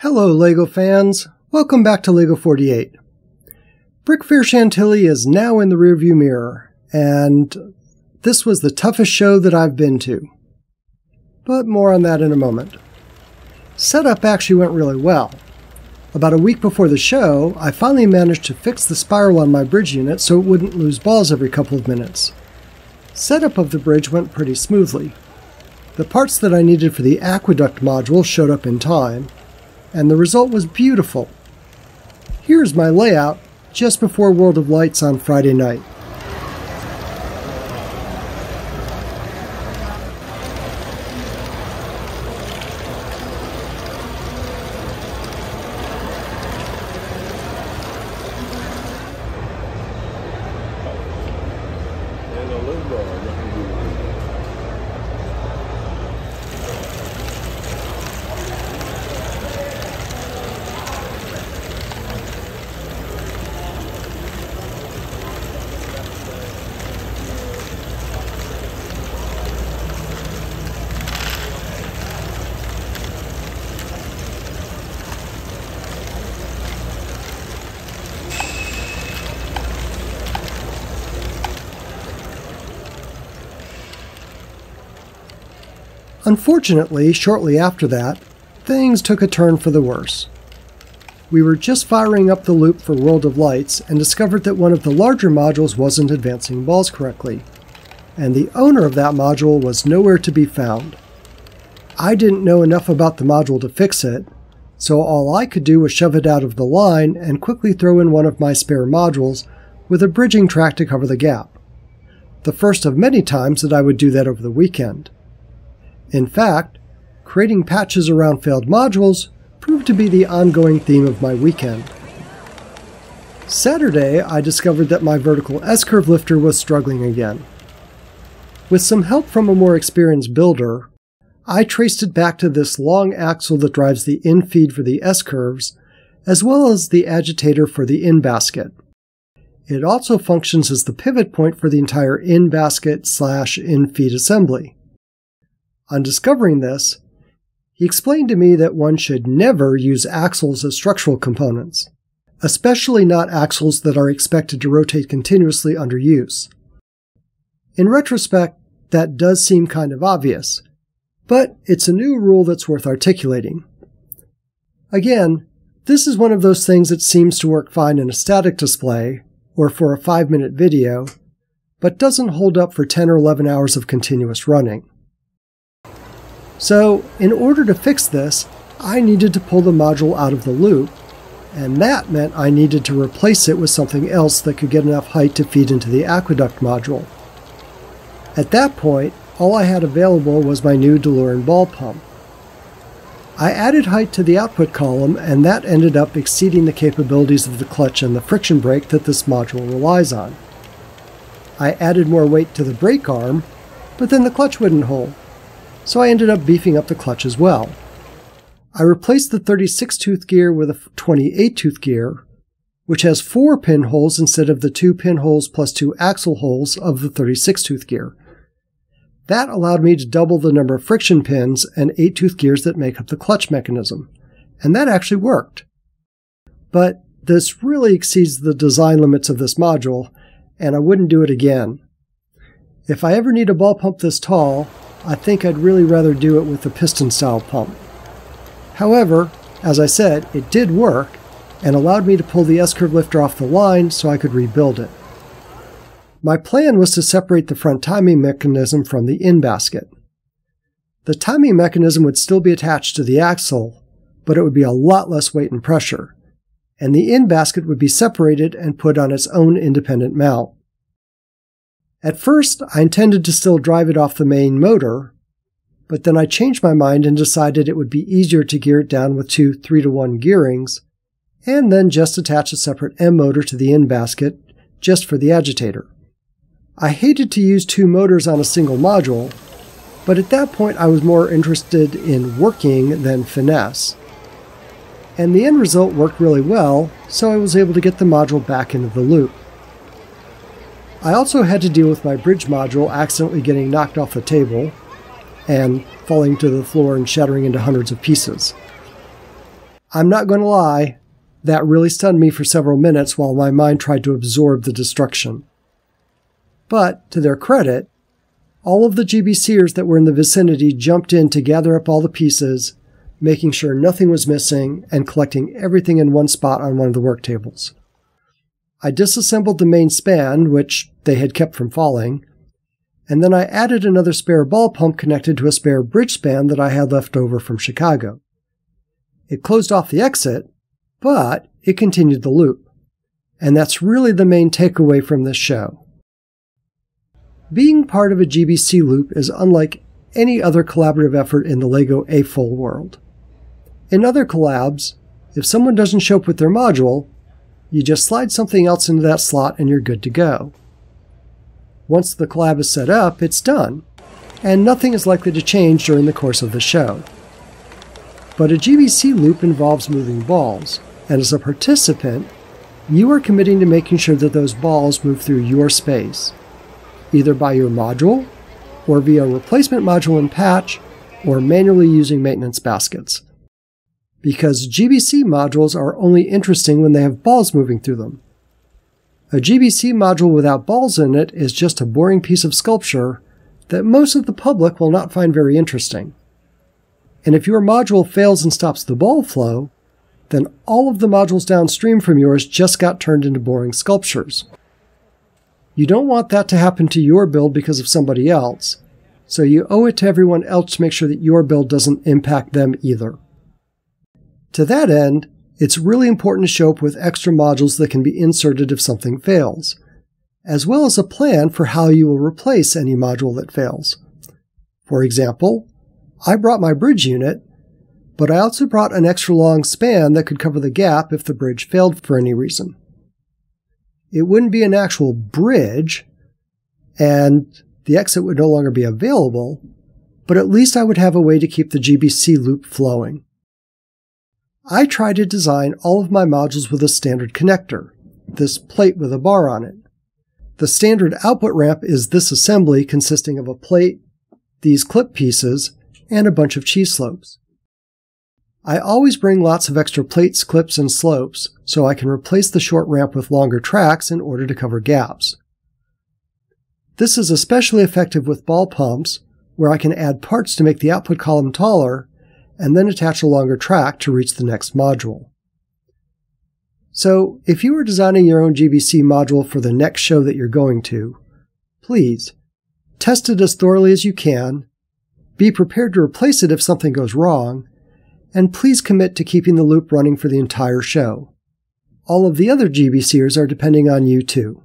Hello LEGO fans, welcome back to LEGO 48. BrickFair Chantilly is now in the rearview mirror, and this was the toughest show that I've been to. But more on that in a moment. Setup actually went really well. About a week before the show, I finally managed to fix the spiral on my bridge unit so it wouldn't lose balls every couple of minutes. Setup of the bridge went pretty smoothly. The parts that I needed for the aqueduct module showed up in time, and the result was beautiful. Here's my layout just before World of Lights on Friday night. Unfortunately, shortly after that, things took a turn for the worse. We were just firing up the loop for World of Lights and discovered that one of the larger modules wasn't advancing balls correctly, and the owner of that module was nowhere to be found. I didn't know enough about the module to fix it, so all I could do was shove it out of the line and quickly throw in one of my spare modules with a bridging track to cover the gap. The first of many times that I would do that over the weekend. In fact, creating patches around failed modules proved to be the ongoing theme of my weekend. Saturday, I discovered that my vertical S-curve lifter was struggling again. With some help from a more experienced builder, I traced it back to this long axle that drives the in-feed for the S-curves, as well as the agitator for the in-basket. It also functions as the pivot point for the entire in-basket/in-feed assembly. On discovering this, he explained to me that one should never use axles as structural components, especially not axles that are expected to rotate continuously under use. In retrospect, that does seem kind of obvious, but it's a new rule that's worth articulating. Again, this is one of those things that seems to work fine in a static display, or for a 5-minute video, but doesn't hold up for 10 or 11 hours of continuous running. So, in order to fix this, I needed to pull the module out of the loop, and that meant I needed to replace it with something else that could get enough height to feed into the aqueduct module. At that point, all I had available was my new DeLorean ball pump. I added height to the output column, and that ended up exceeding the capabilities of the clutch and the friction brake that this module relies on. I added more weight to the brake arm, but then the clutch wouldn't hold, so I ended up beefing up the clutch as well. I replaced the 36-tooth gear with a 28-tooth gear, which has 4 pinholes instead of the 2 pinholes plus 2 axle holes of the 36-tooth gear. That allowed me to double the number of friction pins and 8-tooth gears that make up the clutch mechanism, and that actually worked. But this really exceeds the design limits of this module, and I wouldn't do it again. If I ever need a ball pump this tall, I think I'd really rather do it with a piston-style pump. However, as I said, it did work, and allowed me to pull the S-curve lifter off the line so I could rebuild it. My plan was to separate the front timing mechanism from the in-basket. The timing mechanism would still be attached to the axle, but it would be a lot less weight and pressure, and the in-basket would be separated and put on its own independent mount. At first, I intended to still drive it off the main motor, but then I changed my mind and decided it would be easier to gear it down with 2 3-to-1 gearings, and then just attach a separate M motor to the in-basket, just for the agitator. I hated to use 2 motors on a single module, but at that point I was more interested in working than finesse. And the end result worked really well, so I was able to get the module back into the loop. I also had to deal with my bridge module accidentally getting knocked off the table, and falling to the floor and shattering into hundreds of pieces. I'm not going to lie, that really stunned me for several minutes while my mind tried to absorb the destruction. But, to their credit, all of the GBCers that were in the vicinity jumped in to gather up all the pieces, making sure nothing was missing and collecting everything in one spot on one of the work tables. I disassembled the main span, which they had kept from falling, and then I added another spare ball pump connected to a spare bridge span that I had left over from Chicago. It closed off the exit, but it continued the loop. And that's really the main takeaway from this show. Being part of a GBC loop is unlike any other collaborative effort in the LEGO A-Full world. In other collabs, if someone doesn't show up with their module, you just slide something else into that slot and you're good to go. Once the collab is set up, it's done, and nothing is likely to change during the course of the show. But a GBC loop involves moving balls, and as a participant, you are committing to making sure that those balls move through your space, either by your module, or via a replacement module and patch, or manually using maintenance baskets. Because GBC modules are only interesting when they have balls moving through them. A GBC module without balls in it is just a boring piece of sculpture that most of the public will not find very interesting. And if your module fails and stops the ball flow, then all of the modules downstream from yours just got turned into boring sculptures. You don't want that to happen to your build because of somebody else, so you owe it to everyone else to make sure that your build doesn't impact them either. To that end, it's really important to show up with extra modules that can be inserted if something fails, as well as a plan for how you will replace any module that fails. For example, I brought my bridge unit, but I also brought an extra long span that could cover the gap if the bridge failed for any reason. It wouldn't be an actual bridge, and the exit would no longer be available, but at least I would have a way to keep the GBC loop flowing. I try to design all of my modules with a standard connector, this plate with a bar on it. The standard output ramp is this assembly consisting of a plate, these clip pieces, and a bunch of cheese slopes. I always bring lots of extra plates, clips, and slopes so I can replace the short ramp with longer tracks in order to cover gaps. This is especially effective with ball pumps, where I can add parts to make the output column taller and then attach a longer track to reach the next module. So, if you are designing your own GBC module for the next show that you're going to, please test it as thoroughly as you can, be prepared to replace it if something goes wrong, and please commit to keeping the loop running for the entire show. All of the other GBCers are depending on you too.